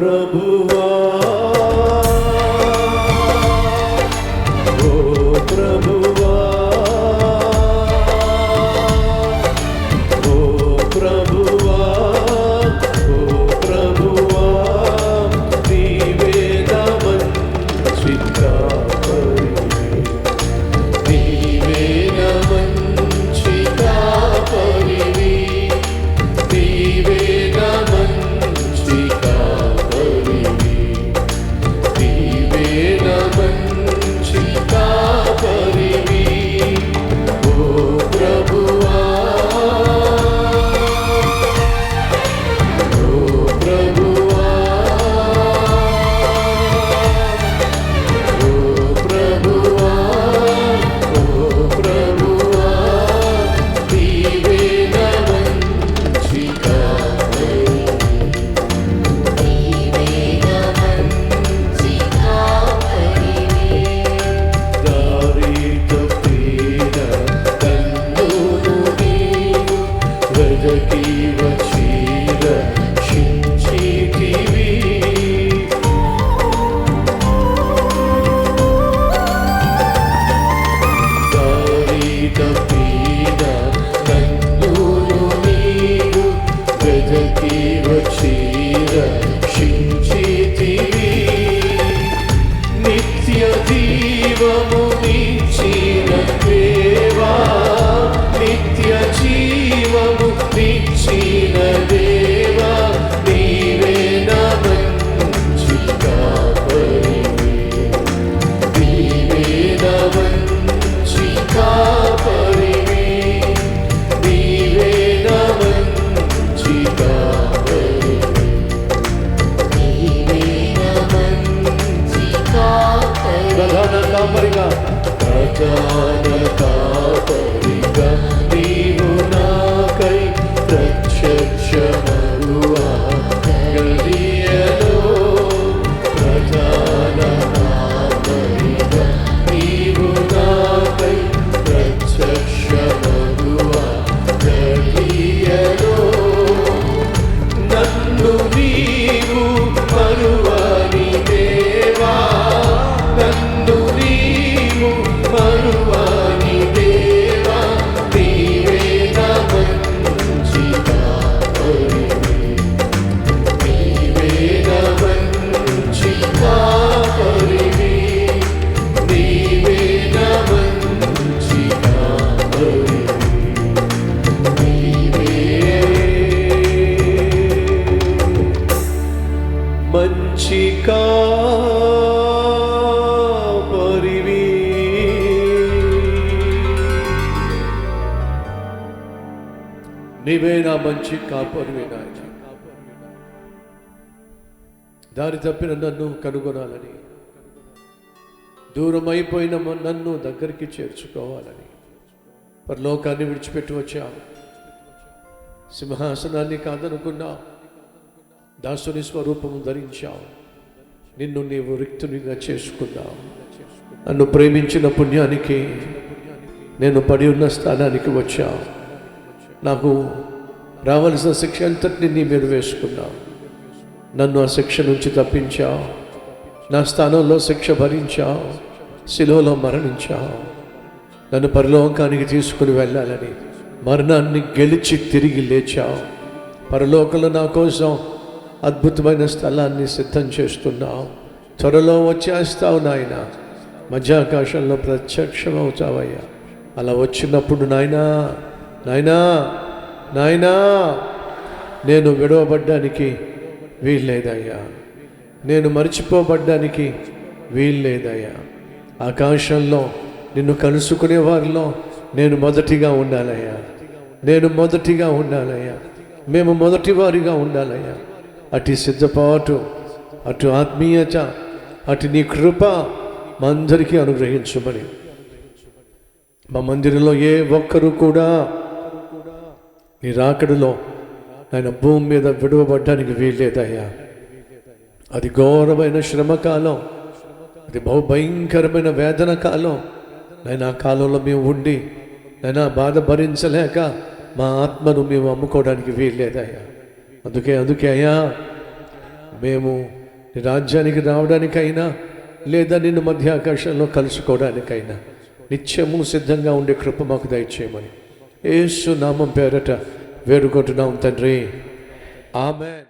ప్రభువా ఓ ప్రభువా ఓ ప్రభువా ఓ ప్రభువా నీవే నా మంచి కాపరివి నీవే నా మంచి కాపరివి నీవే నా మంచి కాపరివి నీవే నా మంచి కాపరివి ఓ ప్రభువా ఓ ప్రభువా ఓ ప్రభువా ఓ ప్రభువా నీవే నా మంచి కాపరివి దారి తప్పిన నన్ను నీవు వెదకి వచ్చి రక్షించితివి దారి తప్పిన నన్ను నీవు వెదకి వచ్చి రక్షించితివి నిత్య జీవము నిచ్చిన దేవా నిత్య జీవము నిచ్చిన దేవా నీవే నా మంచి కాపరివి నీవే నా మంచి కాపరివి నీవే నా మంచి కాపరివి ప్రధాన కాపరిగా నీవు నాకై ప్రత్యక్షమగువా గడియలో ప్రధాన కాపరిగా నీవు నాకై ప్రత్యక్షమగువా గడియలో నన్ను నీవు మరువని దేవా నన్ను నీవు మరువని దేవా నీవే నా మంచి కాపరివి నీవే నా మంచి కాపరివి నీవే నా మంచి కాపరివి నీవే మంచి కాపరివి నీవే నా మంచి కాపరివి నాయన దారి తప్పిన నన్ను కనుగొనాలని దూరం అయిపోయిన నన్ను దగ్గరికి చేర్చుకోవాలని పరలోకాన్ని విడిచిపెట్టి వచ్చావు సింహాసనాన్ని కాదనుకున్నా దాసుని స్వరూపము ధరించావు నిన్ను నీవు రిక్తునిగా చేసుకున్నావు నన్ను ప్రేమించిన పుణ్యానికి నేను పడి ఉన్న స్థానానికి వచ్చావు నాకు రావలసిన శిక్ష అంతటిని నీ మీద వేసుకున్నావు నన్ను ఆ శిక్ష నుంచి తప్పించావు నా స్థానంలో శిక్ష భరించావు శిలువలో మరణించావు నన్ను పరలోకానికి తీసుకుని వెళ్ళాలని మరణాన్ని గెలిచి తిరిగి లేచావు పరలోకంలో నా కోసం అద్భుతమైన స్థలాన్ని సిద్ధం చేస్తున్నావు త్వరలో వచ్చేస్తావు నాయన మధ్యాకాశంలో ప్రత్యక్షమవుతావయ్యా అలా వచ్చినప్పుడు నాయనా నాయనా నాయనా నేను విడవబడ్డానికి వీల్లేదయ్యా నేను మర్చిపోబడ్డానికి వీల్లేదయ్యా ఆకాశంలో నిన్ను కలుసుకునే వారిలో నేను మొదటిగా ఉండాలయ్యా నేను మొదటిగా ఉండాలయ్యా మేము మొదటి వారిగా ఉండాలయ్యా అటు సిద్ధపాటు అటు ఆత్మీయత అటు నీ కృప మా అందరికీ అనుగ్రహించమని మా మందిరంలో ఏ ఒక్కరూ కూడా నీ రాకడలో ఆయన భూమి మీద విడవబడ్డానికి వీల్లేదయ్యా అది ఘోరమైన శ్రమకాలం అది బహుభయంకరమైన వేదన కాలం నేను ఆ కాలంలో మేము ఉండి నేను బాధ భరించలేక మా ఆత్మను మేము అమ్ముకోవడానికి వీల్లేదయ్యా అందుకే అయ్యా మేము నీ రాజ్యానికి రావడానికైనా లేదా నిన్ను మధ్య ఆకాశంలో కలుసుకోవడానికైనా నిత్యము సిద్ధంగా ఉండే కృప మాకు దయచేయమని యేసు నామం పేరట వేడుకుంటున్నాం తండ్రి. ఆమేన్.